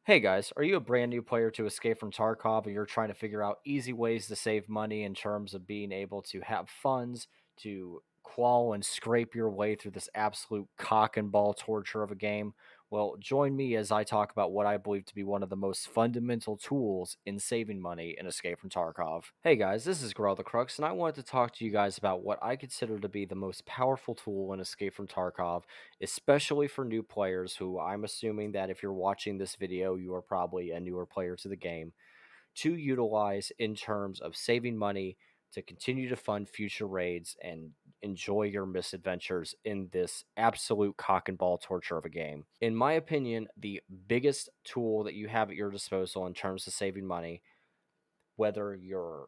Hey guys, are you a brand new player to Escape from Tarkov and you're trying to figure out easy ways to save money in terms of being able to have funds to claw and scrape your way through this absolute cock and ball torture of a game? Well, join me as I talk about what I believe to be one of the most fundamental tools in saving money in Escape from Tarkov. Hey guys, this is Grow the Crux, and I wanted to talk to you guys about what I consider to be the most powerful tool in Escape from Tarkov, especially for new players who I'm assuming that if you're watching this video, you are probably a newer player to the game, to utilize in terms of saving money to continue to fund future raids and enjoy your misadventures in this absolute cock and ball torture of a game. In my opinion, the biggest tool that you have at your disposal in terms of saving money, whether you're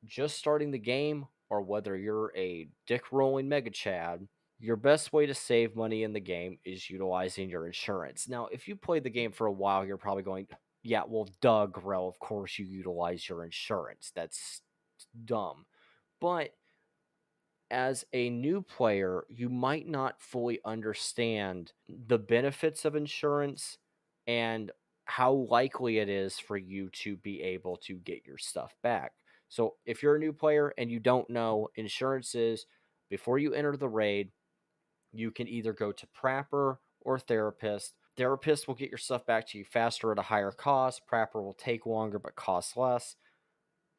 just starting the game or whether you're a dick rolling mega chad, your best way to save money in the game is utilizing your insurance. Now, if you played the game for a while, you're probably going, yeah, well, duh, Grell, of course you utilize your insurance. That's dumb. But as a new player, you might not fully understand the benefits of insurance and how likely it is for you to be able to get your stuff back. So, if you're a new player and you don't know, insurance is before you enter the raid, you can either go to Prapper or Therapist. Therapist will get your stuff back to you faster at a higher cost. Prapper will take longer but cost less.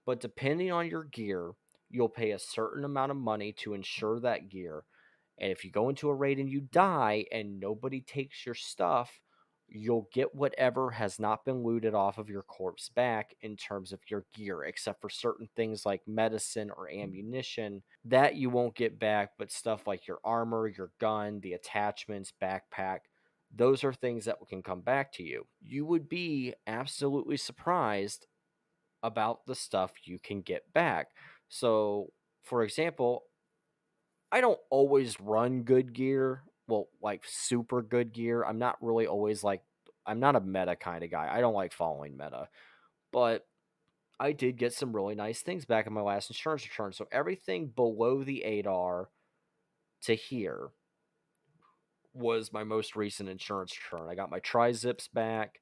But depending on your gear, you'll pay a certain amount of money to insure that gear. And if you go into a raid and you die and nobody takes your stuff, you'll get whatever has not been looted off of your corpse back in terms of your gear, except for certain things like medicine or ammunition that you won't get back, but stuff like your armor, your gun, the attachments, backpack. Those are things that can come back to you. You would be absolutely surprised about the stuff you can get back. So, for example, I don't always run good gear. Well, like super good gear. I'm not really always like, I'm not a meta kind of guy. I don't like following meta. But I did get some really nice things back in my last insurance return. So everything below the 8R to here was my most recent insurance return. I got my tri-zips back.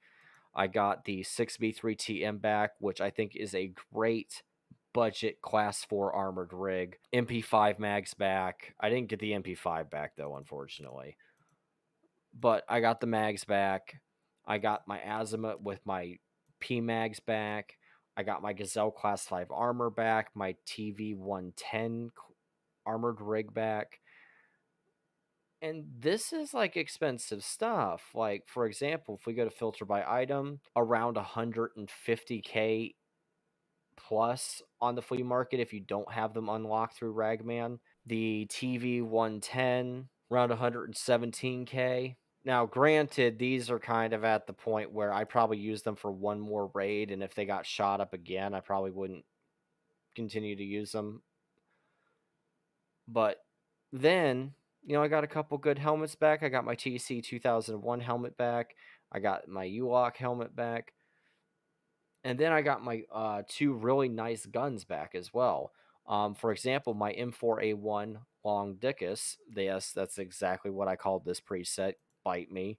I got the 6B3TM back, which I think is a great budget class 4 armored rig. MP5 mags back. I didn't get the MP5 back though, unfortunately. But I got the mags back. I got my azimuth with my P mags back. I got my Gazelle class 5 armor back, my TV 110 armored rig back. And this is like expensive stuff. Like, for example, if we go to filter by item, around 150K plus on the flea market if you don't have them unlocked through Ragman. The TV 110, around 117K. Now, granted, these are kind of at the point where I probably use them for one more raid, and if they got shot up again, I probably wouldn't continue to use them. But then, I got a couple good helmets back. I got my TC 2001 helmet back. I got my U-Lock helmet back. And then I got my two really nice guns back as well. For example, my M4A1 Long Dickus. Yes, that's exactly what I called this preset. Bite me.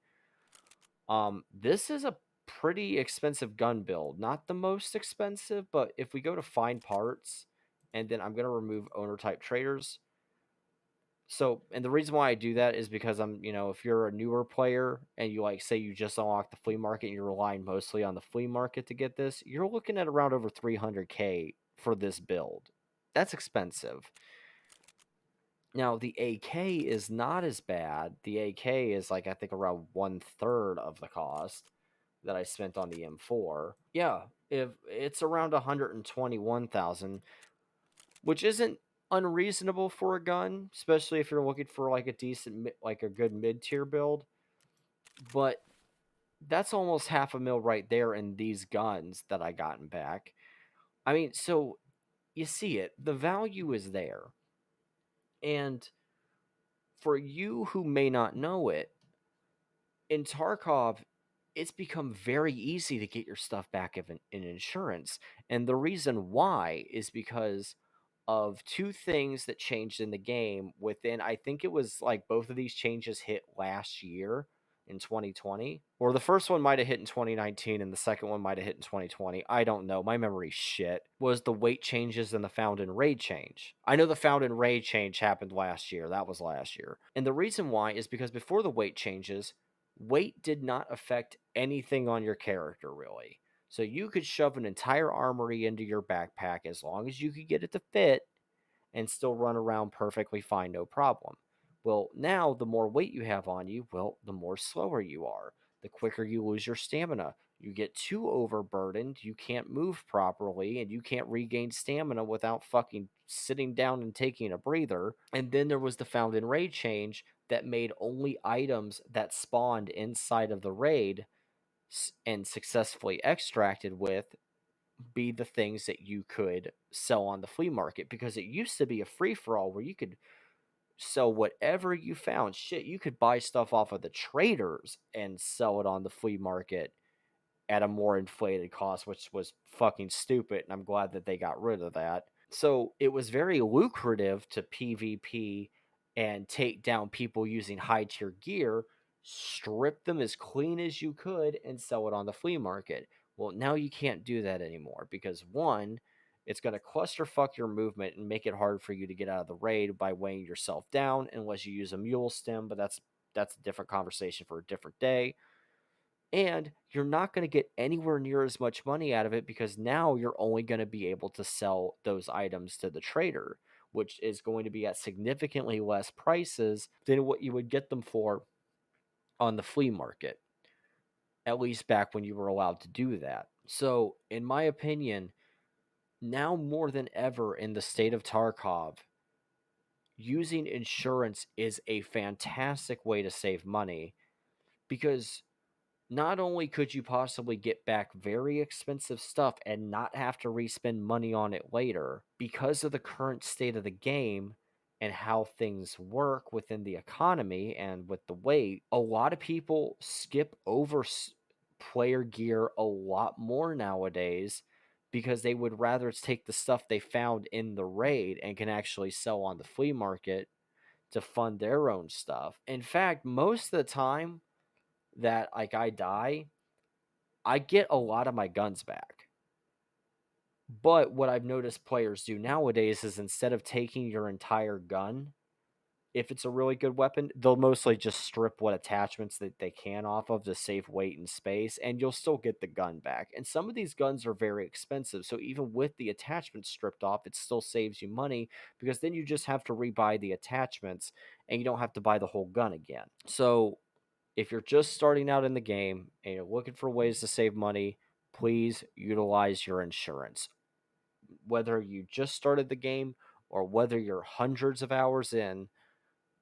This is a pretty expensive gun build. Not the most expensive, but if we go to find parts, and then I'm going to remove owner type traders. So, and the reason why I do that is because if you're a newer player and you like say you just unlock the flea market and you're relying mostly on the flea market to get this, you're looking at around over 300K for this build. That's expensive. Now, the AK is not as bad. The AK is like I think around 1/3 of the cost that I spent on the M4. Yeah, if it's around 121,000, which isn't unreasonable for a gun, especially if you're looking for like a decent, like a good mid-tier build. But that's almost half a mil right there in these guns that I gotten back. I mean, so you see it, the value is there. And for you who may not know it, in Tarkov, it's become very easy to get your stuff back in insurance. And the reason why is because of two things that changed in the game within, I think it was like both of these changes hit last year. in 2020, or the first one might have hit in 2019 and the second one might have hit in 2020. I don't know. My memory's shit. Was the weight changes and the found and raid change. I know the found and raid change happened last year. That was last year. And the reason why is because before the weight changes, weight did not affect anything on your character really. So you could shove an entire armory into your backpack as long as you could get it to fit and still run around perfectly fine, no problem. Well, now the more weight you have on you, well, the more slower you are. The quicker you lose your stamina. You get too overburdened, you can't move properly, and you can't regain stamina without fucking sitting down and taking a breather. And then there was the found in raid change that made only items that spawned inside of the raid and successfully extracted with be the things that you could sell on the flea market, because it used to be a free for all where you could sell whatever you found. Shit, you could buy stuff off of the traders and sell it on the flea market at a more inflated cost, which was fucking stupid. And I'm glad that they got rid of that. So it was very lucrative to PvP and take down people using high tier gear, strip them as clean as you could, and sell it on the flea market. Well, now you can't do that anymore because one, it's going to clusterfuck your movement and make it hard for you to get out of the raid by weighing yourself down unless you use a mule stem, but that's a different conversation for a different day. And you're not going to get anywhere near as much money out of it because now you're only going to be able to sell those items to the trader, which is going to be at significantly less prices than what you would get them for on the flea market, at least back when you were allowed to do that. So, in my opinion, now more than ever in the state of Tarkov, using insurance is a fantastic way to save money because not only could you possibly get back very expensive stuff and not have to re-spend money on it later, because of the current state of the game and how things work within the economy and with the weight, a lot of people skip over player gear a lot more nowadays because they would rather take the stuff they found in the raid and can actually sell on the flea market to fund their own stuff. In fact, most of the time that like I die, I get a lot of my guns back. But what I've noticed players do nowadays is instead of taking your entire gun, if it's a really good weapon, they'll mostly just strip what attachments that they can off of to save weight and space, and you'll still get the gun back. And some of these guns are very expensive, so even with the attachments stripped off, it still saves you money because then you just have to rebuy the attachments and you don't have to buy the whole gun again. So if you're just starting out in the game and you're looking for ways to save money, please utilize your insurance. Whether you just started the game or whether you're hundreds of hours in,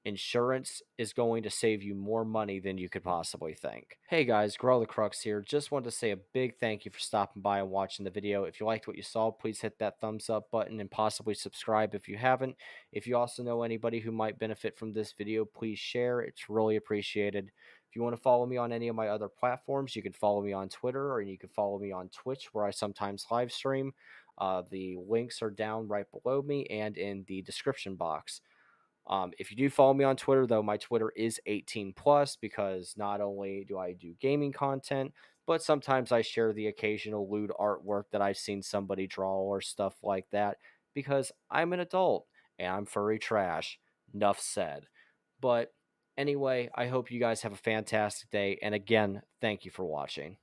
insurance is going to save you more money than you could possibly think. Hey guys, Grow the Crux here. Just wanted to say a big thank you for stopping by and watching the video. If you liked what you saw, please hit that thumbs up button and possibly subscribe if you haven't. If you also know anybody who might benefit from this video, please share. It's really appreciated. If you want to follow me on any of my other platforms, you can follow me on Twitter or you can follow me on Twitch where I sometimes live stream. The links are down right below me and in the description box. If you do follow me on Twitter, though, my Twitter is 18 plus because not only do I do gaming content, but sometimes I share the occasional lewd artwork that I've seen somebody draw or stuff like that because I'm an adult and I'm furry trash. Nuff said. But anyway, I hope you guys have a fantastic day. And again, thank you for watching.